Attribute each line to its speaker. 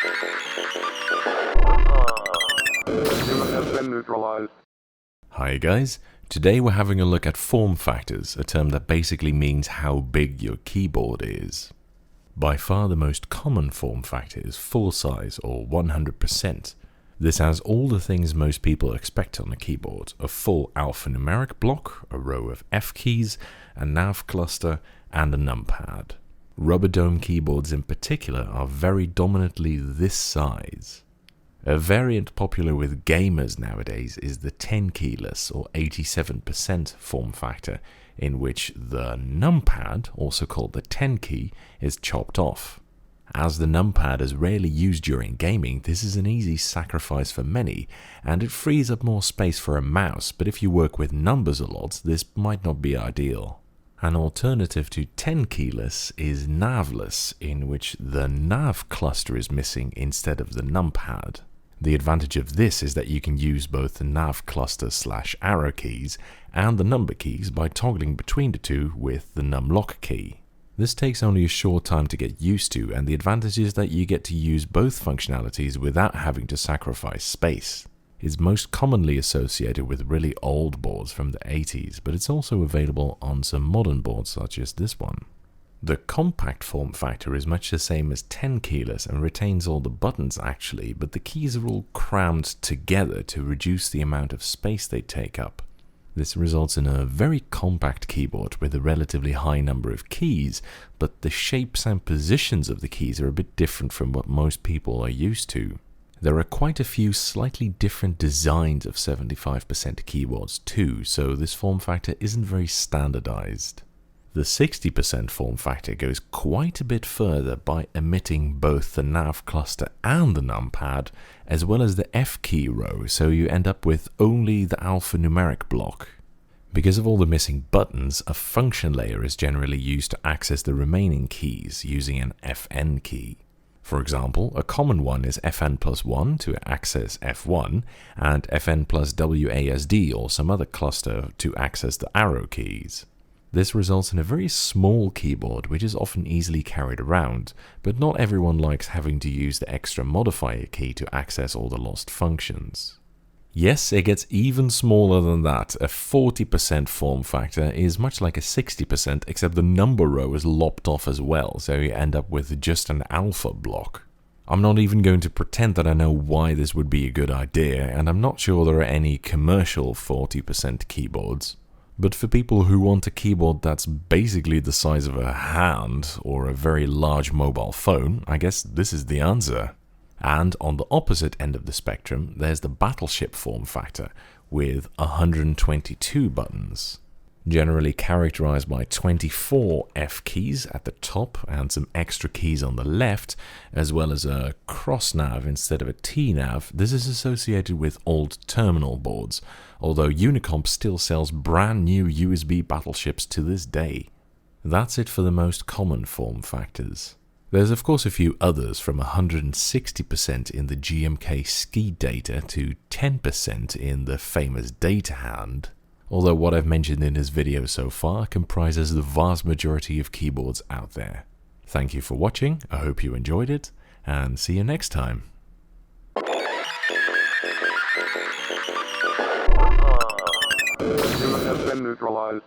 Speaker 1: Human has been neutralized.
Speaker 2: Hi guys, today we're having a look at form factors, a term that basically means how big your keyboard is. By far the most common form factor is full size or 100%. This has all the things most people expect on a keyboard: a full alphanumeric block, a row of F keys, a nav cluster, and a numpad. Rubber dome keyboards in particular are very dominantly this size. A variant popular with gamers nowadays is the Tenkeyless or 87% form factor, in which the numpad, also called the 10 key, is chopped off. As the numpad is rarely used during gaming, this is an easy sacrifice for many, and it frees up more space for a mouse, but if you work with numbers a lot, this might not be ideal. An alternative to Tenkeyless is Navless, in which the nav cluster is missing instead of the numpad. The advantage of this is that you can use both the nav cluster / arrow keys and the number keys by toggling between the two with the numlock key. This takes only a short time to get used to, and the advantage is that you get to use both functionalities without having to sacrifice space. It's most commonly associated with really old boards from the 80s, but it's also available on some modern boards such as this one. The compact form factor is much the same as Tenkeyless and retains all the buttons actually, but the keys are all crammed together to reduce the amount of space they take up. This results in a very compact keyboard with a relatively high number of keys, but the shapes and positions of the keys are a bit different from what most people are used to. There are quite a few slightly different designs of 75% keyboards too, so this form factor isn't very standardized. The 60% form factor goes quite a bit further by omitting both the nav cluster and the numpad, as well as the F key row, so you end up with only the alphanumeric block. Because of all the missing buttons, a function layer is generally used to access the remaining keys using an FN key. For example, a common one is FN+1 to access F1, and FN plus WASD or some other cluster to access the arrow keys. This results in a very small keyboard which is often easily carried around, but not everyone likes having to use the extra modifier key to access all the lost functions. Yes, it gets even smaller than that. A 40% form factor is much like a 60%, except the number row is lopped off as well, so you end up with just an alpha block. I'm not even going to pretend that I know why this would be a good idea, and I'm not sure there are any commercial 40% keyboards. But for people who want a keyboard that's basically the size of a hand or a very large mobile phone, I guess this is the answer. And on the opposite end of the spectrum, there's the Battleship form factor with 122 buttons. Generally characterized by 24 F keys at the top and some extra keys on the left, as well as a cross nav instead of a T nav. This is associated with old terminal boards, although Unicomp still sells brand new USB Battleships to this day. That's it for the most common form factors. There's of course a few others, from 160% in the GMK Ski Data to 10% in the famous Data Hand. Although what I've mentioned in this video so far comprises the vast majority of keyboards out there. Thank you for watching, I hope you enjoyed it, and see you next time.
Speaker 1: Human has been neutralized.